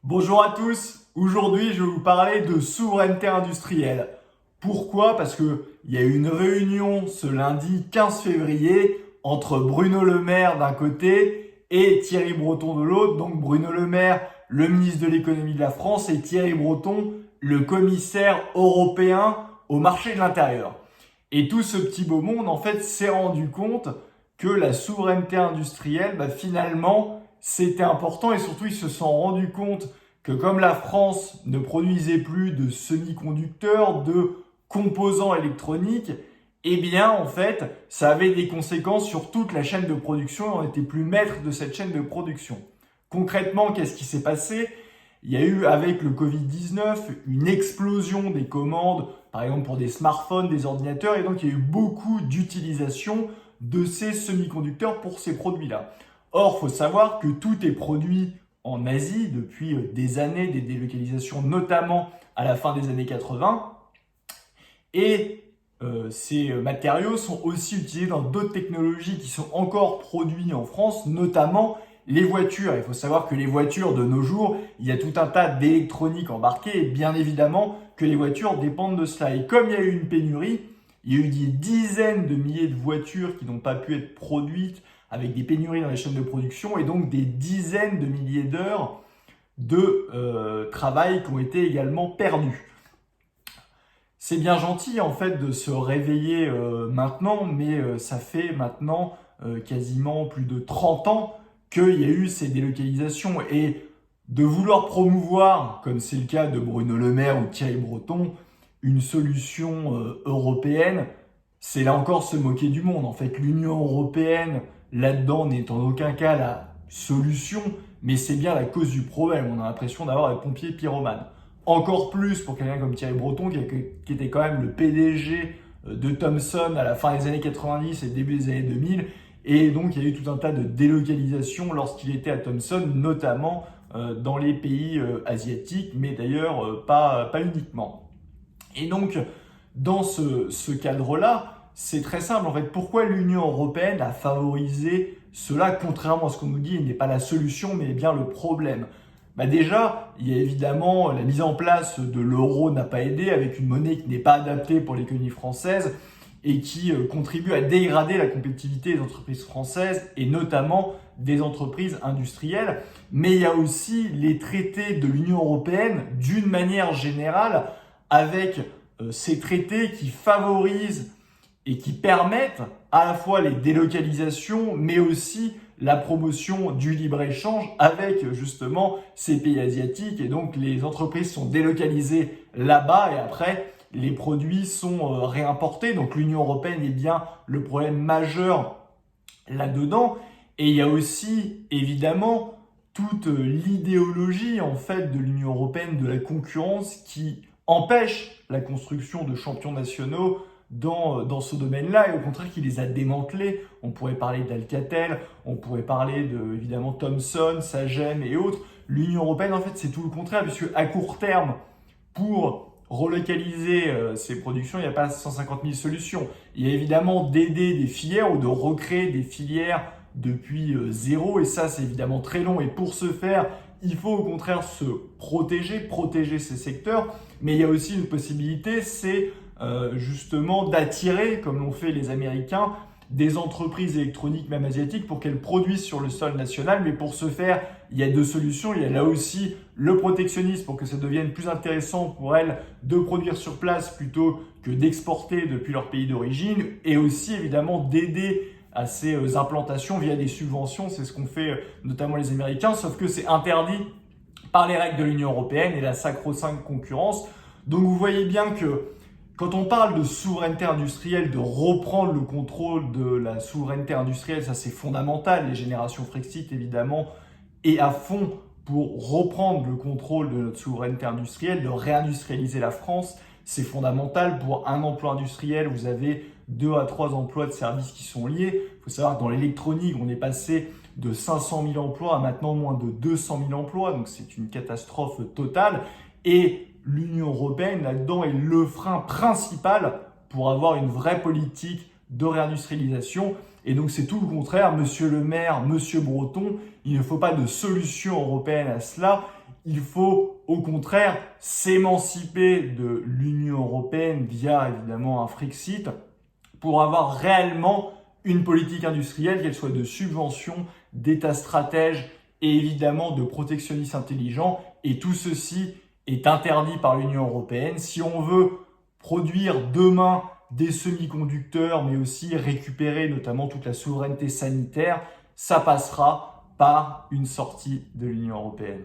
Bonjour à tous, aujourd'hui je vais vous parler de souveraineté industrielle. Pourquoi? Parce qu'il y a eu une réunion ce lundi 15 février entre Bruno Le Maire d'un côté et Thierry Breton de l'autre. Donc Bruno Le Maire, le ministre de l'économie de la France, et Thierry Breton, le commissaire européen au marché de l'intérieur. Et tout ce petit beau monde en fait s'est rendu compte que la souveraineté industrielle, finalement, c'était important et surtout ils se sont rendus compte que comme la France ne produisait plus de semi-conducteurs, de composants électroniques, eh bien en fait ça avait des conséquences sur toute la chaîne de production et on n'était plus maître de cette chaîne de production. Concrètement, qu'est-ce qui s'est passé? Il y a eu avec le Covid-19 une explosion des commandes, par exemple pour des smartphones, des ordinateurs, et donc il y a eu beaucoup d'utilisation de ces semi-conducteurs pour ces produits-là. Or, il faut savoir que tout est produit en Asie depuis des années, des délocalisations, notamment à la fin des années 80. Et ces matériaux sont aussi utilisés dans d'autres technologies qui sont encore produites en France, notamment les voitures. Il faut savoir que les voitures de nos jours, il y a tout un tas d'électronique embarquée et bien évidemment que les voitures dépendent de cela. Et comme il y a eu une pénurie, il y a eu des dizaines de milliers de voitures qui n'ont pas pu être produites avec des pénuries dans les chaînes de production et donc des dizaines de milliers d'heures de travail qui ont été également perdues. C'est bien gentil en fait de se réveiller maintenant, mais ça fait maintenant quasiment plus de 30 ans qu'il y a eu ces délocalisations et de vouloir promouvoir, comme c'est le cas de Bruno Le Maire ou Thierry Breton, une solution européenne, c'est là encore se moquer du monde. En fait, l'Union européenne, là-dedans, n'est en aucun cas la solution, mais c'est bien la cause du problème. On a l'impression d'avoir des pompiers pyromanes. Encore plus pour quelqu'un comme Thierry Breton, qui était quand même le PDG de Thomson à la fin des années 90 et début des années 2000. Et donc, il y a eu tout un tas de délocalisations lorsqu'il était à Thomson, notamment dans les pays asiatiques, mais d'ailleurs pas uniquement. Et donc, dans ce cadre-là, c'est très simple. En fait, pourquoi l'Union européenne a favorisé cela, contrairement à ce qu'on nous dit, il n'est pas la solution, mais bien le problème? Déjà, il y a évidemment la mise en place de l'euro n'a pas aidé, avec une monnaie qui n'est pas adaptée pour l'économie française et qui contribue à dégrader la compétitivité des entreprises françaises et notamment des entreprises industrielles. Mais il y a aussi les traités de l'Union européenne d'une manière générale, avec ces traités qui favorisent et qui permettent à la fois les délocalisations, mais aussi la promotion du libre-échange avec justement ces pays asiatiques. Et donc les entreprises sont délocalisées là-bas et après les produits sont réimportés. Donc l'Union européenne est bien le problème majeur là-dedans. Et il y a aussi évidemment toute l'idéologie en fait de l'Union européenne de la concurrence qui empêche la construction de champions nationaux dans ce domaine-là et au contraire qui les a démantelés. On pourrait parler d'Alcatel, on pourrait parler de évidemment Thomson, Sagem et autres. L'Union européenne en fait c'est tout le contraire puisque à court terme pour relocaliser ces productions, il n'y a pas 150 000 solutions. Il y a évidemment d'aider des filières ou de recréer des filières depuis zéro et ça c'est évidemment très long et pour ce faire il faut au contraire se protéger ces secteurs, mais il y a aussi une possibilité, c'est justement d'attirer, comme l'ont fait les Américains, des entreprises électroniques, même asiatiques, pour qu'elles produisent sur le sol national. Mais pour ce faire, il y a deux solutions. Il y a là aussi le protectionnisme pour que ça devienne plus intéressant pour elles de produire sur place plutôt que d'exporter depuis leur pays d'origine. Et aussi, évidemment, d'aider à ces implantations via des subventions. C'est ce qu'ont fait notamment les Américains, sauf que c'est interdit par les règles de l'Union européenne et la sacro-sainte concurrence. Donc vous voyez bien que quand on parle de souveraineté industrielle, de reprendre le contrôle de la souveraineté industrielle, ça c'est fondamental. Les générations Frexit évidemment et à fond pour reprendre le contrôle de notre souveraineté industrielle, de réindustrialiser la France. C'est fondamental. Pour un emploi industriel, vous avez 2 à 3 emplois de services qui sont liés. Il faut savoir que dans l'électronique, on est passé de 500 000 emplois à maintenant moins de 200 000 emplois. Donc c'est une catastrophe totale. Et l'Union européenne, là-dedans, est le frein principal pour avoir une vraie politique de réindustrialisation. Et donc, c'est tout le contraire. Monsieur le maire, monsieur Breton, il ne faut pas de solution européenne à cela. Il faut au contraire s'émanciper de l'Union européenne via évidemment un Frexit pour avoir réellement une politique industrielle, qu'elle soit de subvention, d'État stratège et évidemment de protectionnisme intelligent. Et tout ceci est interdit par l'Union européenne. Si on veut produire demain des semi-conducteurs, mais aussi récupérer notamment toute la souveraineté sanitaire, ça passera par une sortie de l'Union européenne.